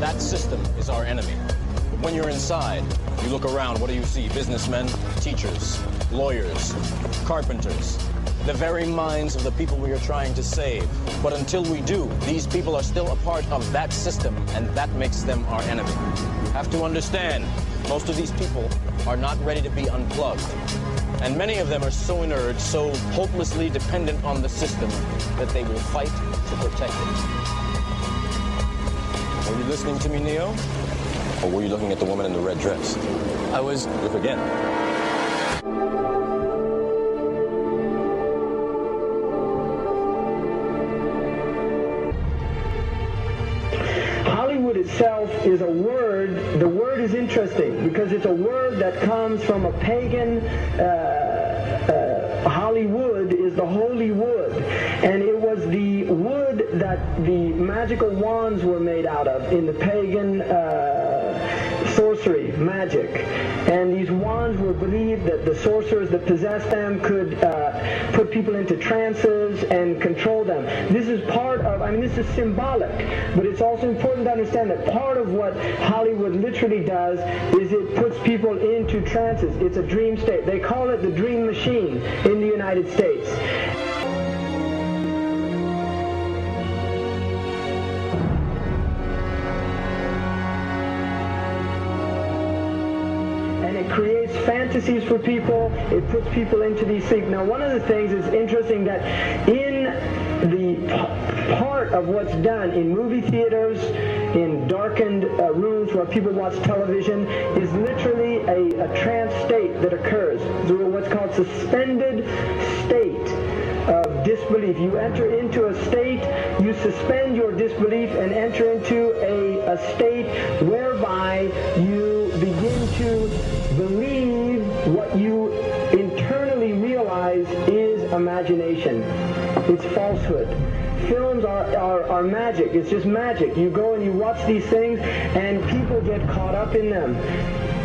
That system is our enemy. But when you're inside, you look around, what do you see? Businessmen, teachers, lawyers, carpenters, the very minds of the people we are trying to save. But until we do, these people are still a part of that system, and that makes them our enemy. You have to understand, most of these people are not ready to be unplugged. And many of them are so inert, so hopelessly dependent on the system, that they will fight to protect it. Were you listening to me, Neo? Or were you looking at the woman in the red dress? I was... Look again. Hollywood itself is a word. The word is interesting because it's a word that comes from a pagan. Hollywood is the holy wood, and it was the wood that the magical wands were made out of in the pagan sorcery, magic. And these wands were believed that the sorcerers that possessed them could put people into trances and control them. This is part of, I mean, this is symbolic, but it's also important to understand that part of what Hollywood literally does is it puts people into trances. It's a dream state. They call it the dream machine in the United States. Creates fantasies for people. It puts people into these things. Now, one of the things is interesting that in the part of what's done in movie theaters, in darkened rooms where people watch television, is literally a trance state that occurs. So what's called suspended state of disbelief. You enter into a state, you suspend your disbelief and enter into a state whereby you begin to believe what you internally realize is imagination. It's falsehood. Films are magic. It's just magic. You go and you watch these things and people get caught up in them.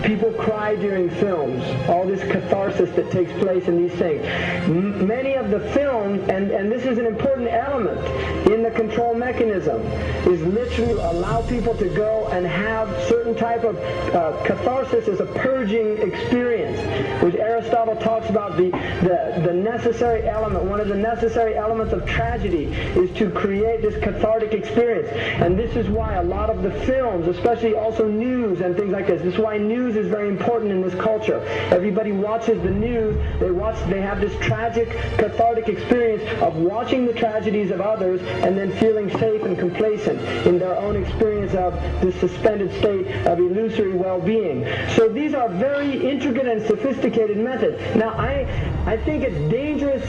People cry during films, all this catharsis that takes place in these things. Many of the films, and this is an important element in the control mechanism, is literally allow people to go and have certain type of catharsis as a purging experience, which Aristotle talks about the necessary element. One of the necessary elements of tragedy is to create this cathartic experience. And this is why a lot of the films, especially also news and things like this is why news is very important in this culture. Everybody watches the news. They have this tragic, cathartic experience of watching the tragedies of others and then feeling safe and complacent in their own experience of this suspended state of illusory well-being. So these are very intricate and sophisticated methods. Now, I think it's dangerous,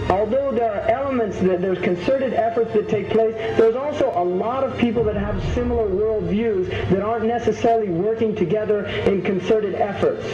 although there are elements that there's concerted efforts that take place, there's also a lot of people that have similar worldviews that aren't necessarily working together in concerted efforts.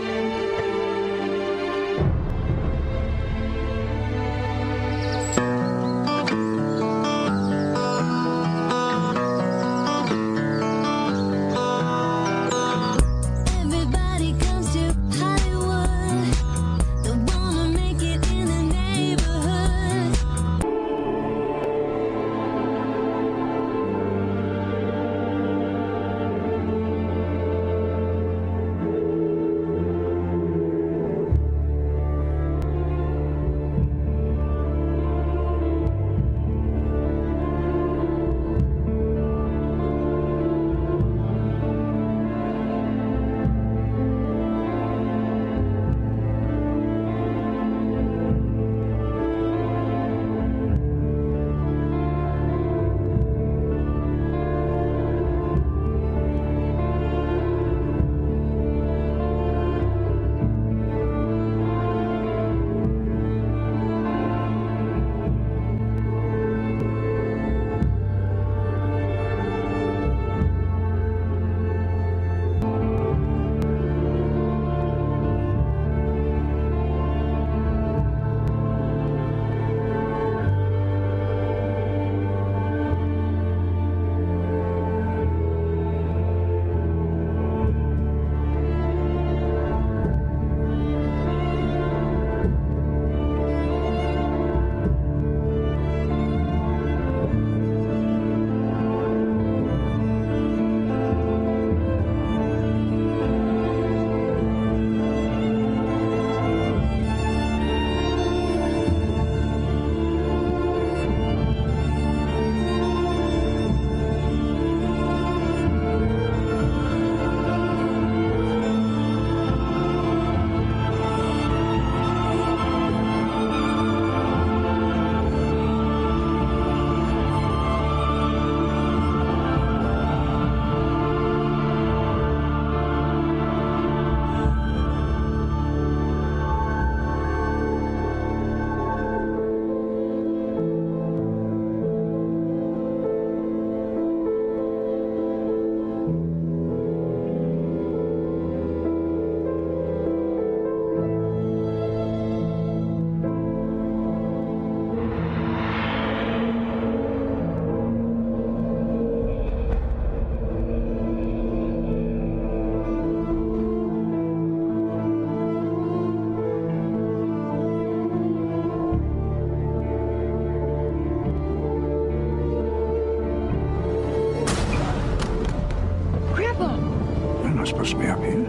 supposed to be up here,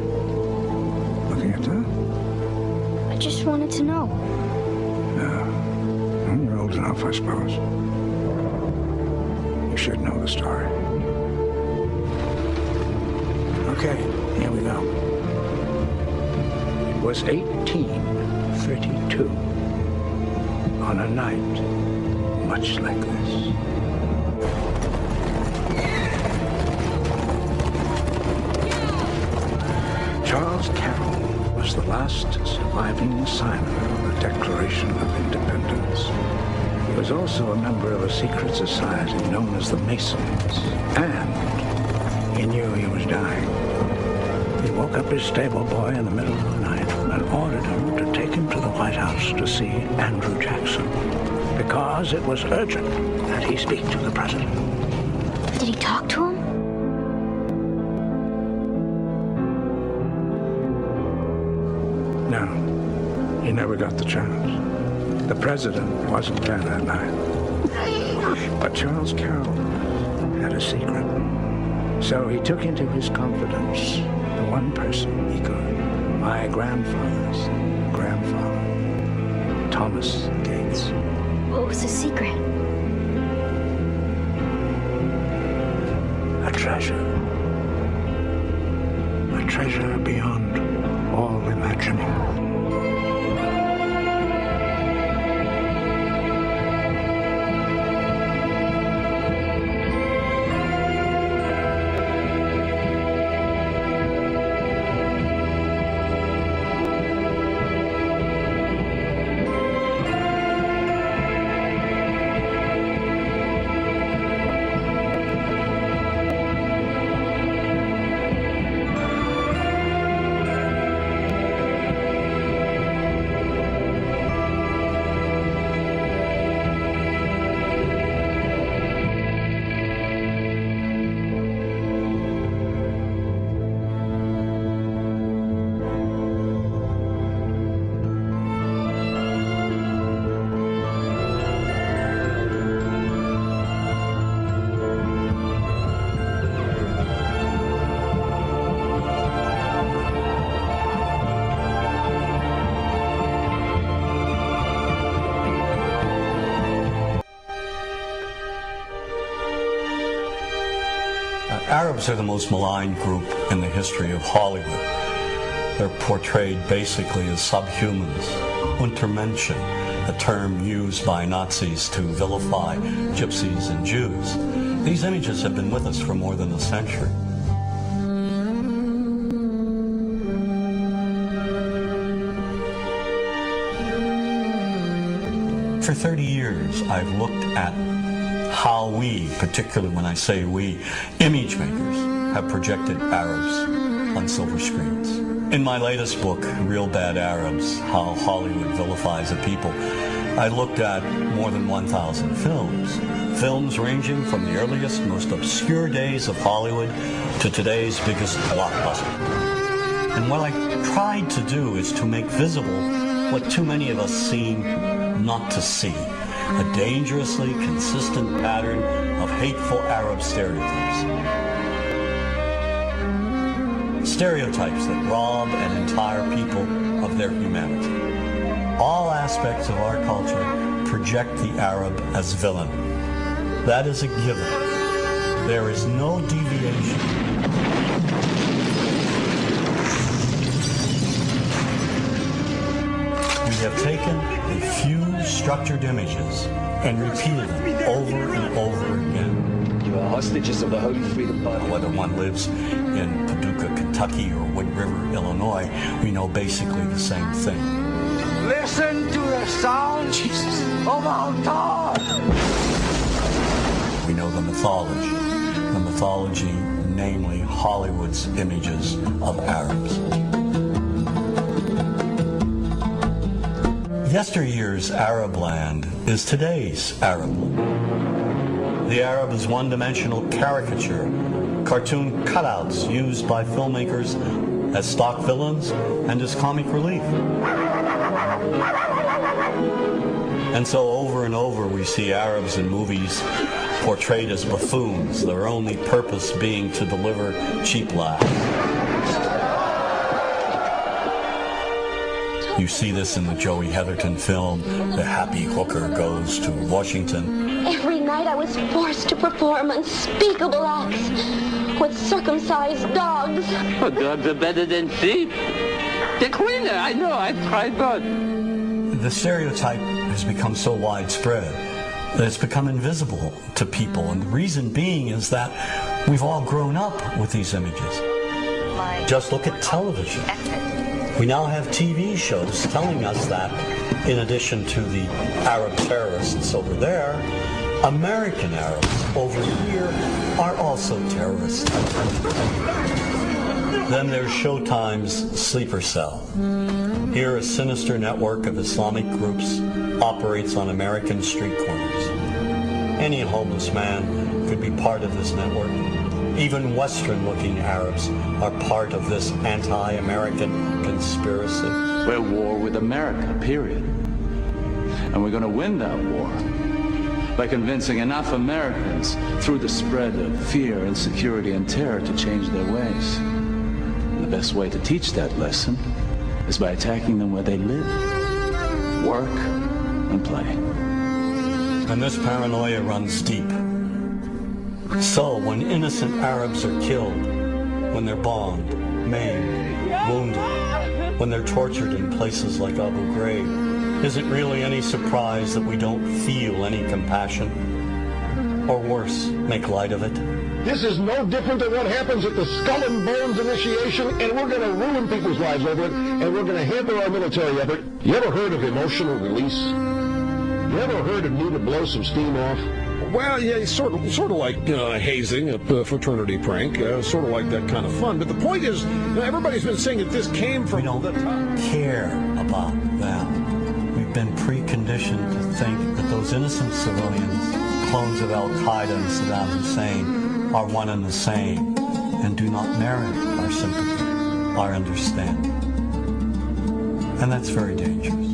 looking at that. I just wanted to know. No. Well, you're old enough, I suppose. You should know the story. Okay, here we go. It was 1832, on a night much like this. Charles Carroll was the last surviving signer of the Declaration of Independence. He was also a member of a secret society known as the Masons, and he knew he was dying. He woke up his stable boy in the middle of the night and ordered him to take him to the White House to see Andrew Jackson, because it was urgent that he speak to the president. Did he talk to him? No, he never got the chance. The president wasn't there that night. But Charles Carroll had a secret. So he took into his confidence the one person he could, my grandfather's grandfather, Thomas Gates. What was the secret? A treasure. A treasure beyond all imagining. Arabs are the most maligned group in the history of Hollywood. They're portrayed basically as subhumans. Untermenschen, a term used by Nazis to vilify gypsies and Jews. These images have been with us for more than a century. For 30 years, I've looked at how we, particularly when I say we, image makers, have projected Arabs on silver screens. In my latest book, Real Bad Arabs, How Hollywood Vilifies a People, I looked at more than 1,000 films. Films ranging from the earliest, most obscure days of Hollywood to today's biggest blockbuster. And what I tried to do is to make visible what too many of us seem not to see. A dangerously consistent pattern of hateful Arab stereotypes. Stereotypes that rob an entire people of their humanity. All aspects of our culture project the Arab as villain. That is a given. There is no deviation. We have taken a few structured images and repeated them over and over again. You are hostages of the Holy Freedom Party. Whether one lives in Paducah, Kentucky or Wood River, Illinois, we know basically the same thing. Listen to the sound of our God. We know the mythology, namely Hollywood's images of Arabs. Yesteryear's Arab land is today's Arab land. The Arab is one-dimensional caricature, cartoon cutouts used by filmmakers as stock villains and as comic relief. And so over and over we see Arabs in movies portrayed as buffoons, their only purpose being to deliver cheap laughs. You see this in the Joey Heatherton film, The Happy Hooker Goes to Washington. Every night I was forced to perform unspeakable acts with circumcised dogs. Oh, dogs are better than sheep. They're cleaner, I know, I've tried both. The stereotype has become so widespread that it's become invisible to people. And the reason being is that we've all grown up with these images. Just look at television. We now have TV shows telling us that, in addition to the Arab terrorists over there, American Arabs over here are also terrorists. Then there's Showtime's Sleeper Cell. Here, a sinister network of Islamic groups operates on American street corners. Any homeless man could be part of this network. Even Western-looking Arabs are part of this anti-American conspiracy. We're at war with America, period. And we're going to win that war by convincing enough Americans through the spread of fear, insecurity, and terror to change their ways. And the best way to teach that lesson is by attacking them where they live, work, and play. And this paranoia runs deep. So when innocent Arabs are killed, when they're bombed, maimed, wounded, when they're tortured in places like Abu Ghraib, is it really any surprise that we don't feel any compassion? Or worse, make light of it? This is no different than what happens at the Skull and Bones initiation, and we're going to ruin people's lives over it, and we're going to hamper our military effort. You ever heard of emotional release? You ever heard of need to blow some steam off? Well, yeah, sort of like hazing, a fraternity prank, sort of like that kind of fun. But the point is, everybody's been saying that this came from the top. We don't care about them. We've been preconditioned to think that those innocent civilians, clones of Al-Qaeda and Saddam Hussein, are one and the same and do not merit our sympathy, our understanding. And that's very dangerous.